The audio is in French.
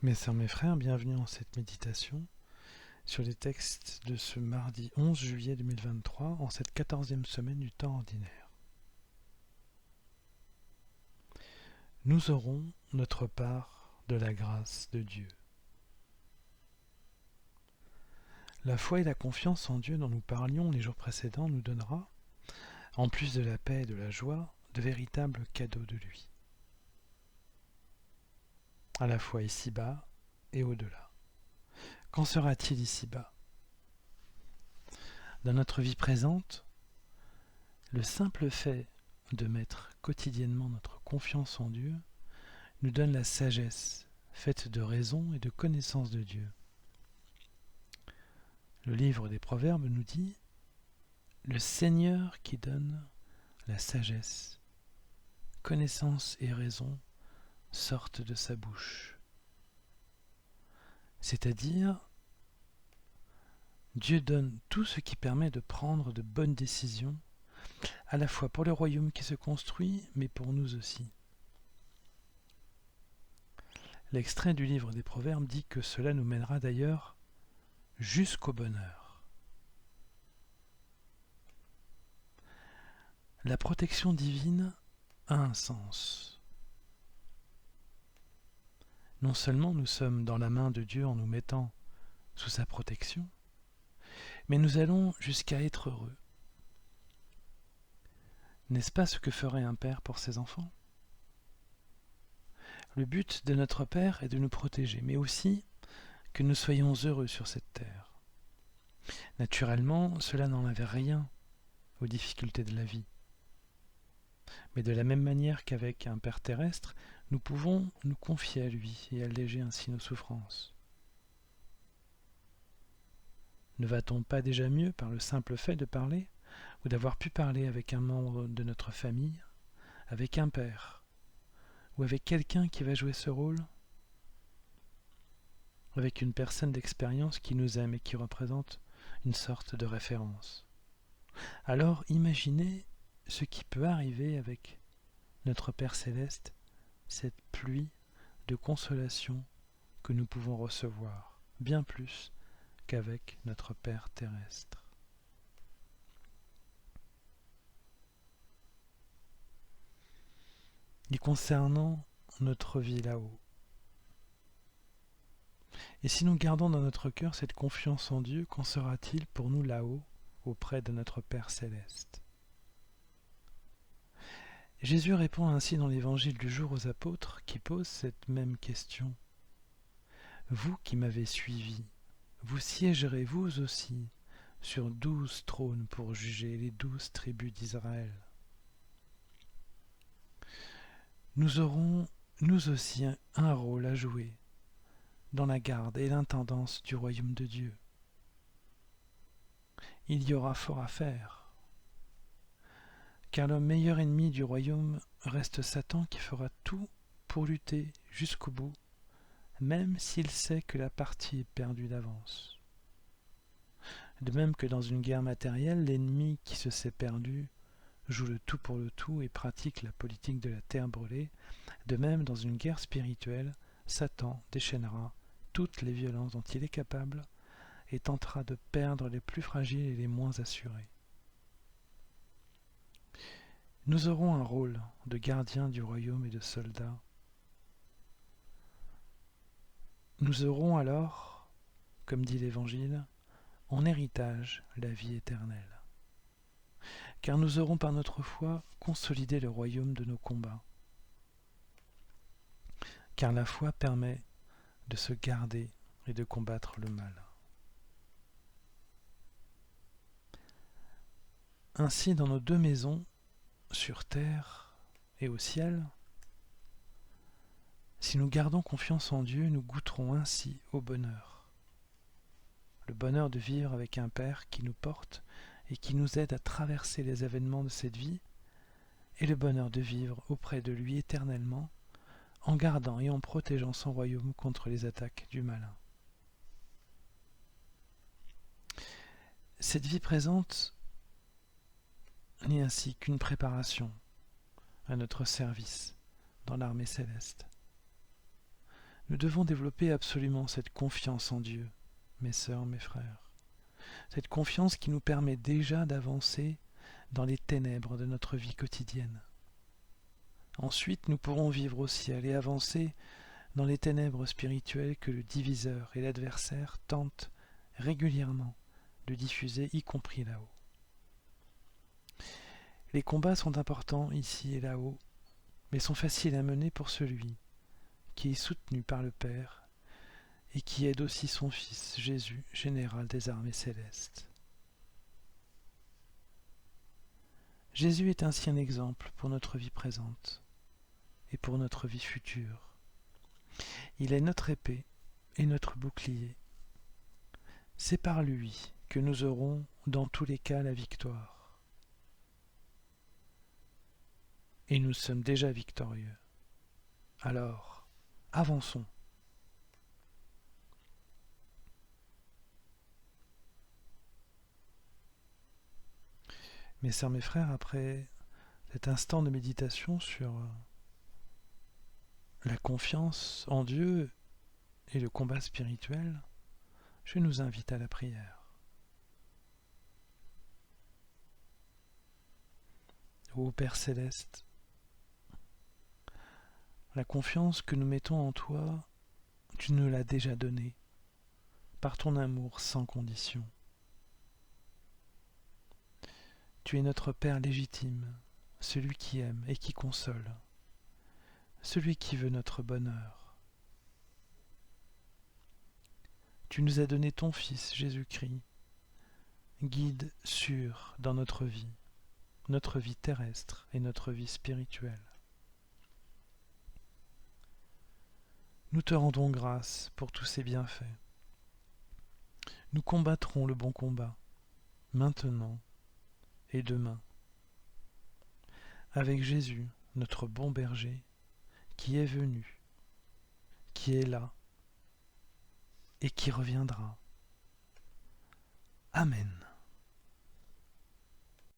Mes sœurs, mes frères, bienvenue en cette méditation sur les textes de ce mardi 11 juillet 2023, en cette 14e semaine du temps ordinaire. Nous aurons notre part de la grâce de Dieu. La foi et la confiance en Dieu dont nous parlions les jours précédents nous donnera, en plus de la paix et de la joie, de véritables cadeaux de lui, à la fois ici-bas et au-delà. Qu'en sera-t-il ici-bas ? Dans notre vie présente, le simple fait de mettre quotidiennement notre confiance en Dieu nous donne la sagesse, faite de raison et de connaissance de Dieu. Le livre des Proverbes nous dit « Le Seigneur qui donne la sagesse, connaissance et raison sortent de sa bouche. » C'est-à-dire, Dieu donne tout ce qui permet de prendre de bonnes décisions, à la fois pour le royaume qui se construit, mais pour nous aussi. L'extrait du livre des Proverbes dit que cela nous mènera d'ailleurs jusqu'au bonheur. La protection divine a un sens. Non seulement nous sommes dans la main de Dieu en nous mettant sous sa protection, mais nous allons jusqu'à être heureux. N'est-ce pas ce que ferait un père pour ses enfants ? Le but de notre Père est de nous protéger, mais aussi que nous soyons heureux sur cette terre. Naturellement, cela n'enlève rien aux difficultés de la vie. Mais de la même manière qu'avec un Père terrestre, nous pouvons nous confier à lui et alléger ainsi nos souffrances. Ne va-t-on pas déjà mieux par le simple fait de parler, ou d'avoir pu parler avec un membre de notre famille, avec un père, ou avec quelqu'un qui va jouer ce rôle, avec une personne d'expérience qui nous aime et qui représente une sorte de référence. Alors imaginez ce qui peut arriver avec notre Père Céleste, cette pluie de consolation que nous pouvons recevoir, bien plus qu'avec notre Père terrestre. Et concernant notre vie là-haut, et si nous gardons dans notre cœur cette confiance en Dieu, qu'en sera-t-il pour nous là-haut, auprès de notre Père Céleste ? Jésus répond ainsi dans l'évangile du jour aux apôtres qui posent cette même question. Vous qui m'avez suivi, vous siégerez vous aussi sur 12 trônes pour juger les 12 tribus d'Israël. Nous aurons, nous aussi, un rôle à jouer dans la garde et l'intendance du royaume de Dieu. Il y aura fort à faire, car le meilleur ennemi du royaume reste Satan qui fera tout pour lutter jusqu'au bout, même s'il sait que la partie est perdue d'avance. De même que dans une guerre matérielle, l'ennemi qui se sait perdu joue le tout pour le tout et pratique la politique de la terre brûlée, de même dans une guerre spirituelle, Satan déchaînera toutes les violences dont il est capable et tentera de perdre les plus fragiles et les moins assurés. Nous aurons un rôle de gardien du royaume et de soldats. Nous aurons alors, comme dit l'Évangile, en héritage la vie éternelle. Car nous aurons par notre foi consolidé le royaume de nos combats. Car la foi permet de se garder et de combattre le mal. Ainsi, dans nos deux maisons, sur terre et au ciel, si nous gardons confiance en Dieu, nous goûterons ainsi au bonheur. Le bonheur de vivre avec un Père qui nous porte et qui nous aide à traverser les événements de cette vie, et le bonheur de vivre auprès de lui éternellement, en gardant et en protégeant son royaume contre les attaques du malin. Cette vie présente n'est ainsi qu'une préparation à notre service dans l'armée céleste. Nous devons développer absolument cette confiance en Dieu, mes sœurs, mes frères. Cette confiance qui nous permet déjà d'avancer dans les ténèbres de notre vie quotidienne. Ensuite, nous pourrons vivre au ciel et avancer dans les ténèbres spirituelles que le diviseur et l'adversaire tentent régulièrement de diffuser, y compris là-haut. Les combats sont importants ici et là-haut, mais sont faciles à mener pour celui qui est soutenu par le Père et qui aide aussi son Fils Jésus, général des armées célestes. Jésus est ainsi un exemple pour notre vie présente et pour notre vie future. Il est notre épée et notre bouclier. C'est par lui que nous aurons dans tous les cas la victoire. Et nous sommes déjà victorieux. Alors, avançons. Mes sœurs, mes frères, après cet instant de méditation sur la confiance en Dieu et le combat spirituel, je nous invite à la prière. Ô Père Céleste, la confiance que nous mettons en toi, tu nous l'as déjà donnée, par ton amour sans condition. Tu es notre Père légitime, celui qui aime et qui console, celui qui veut notre bonheur. Tu nous as donné ton Fils, Jésus-Christ, guide sûr dans notre vie terrestre et notre vie spirituelle. Nous te rendons grâce pour tous ces bienfaits. Nous combattrons le bon combat, maintenant et demain, avec Jésus, notre bon berger, qui est venu, qui est là, et qui reviendra. Amen.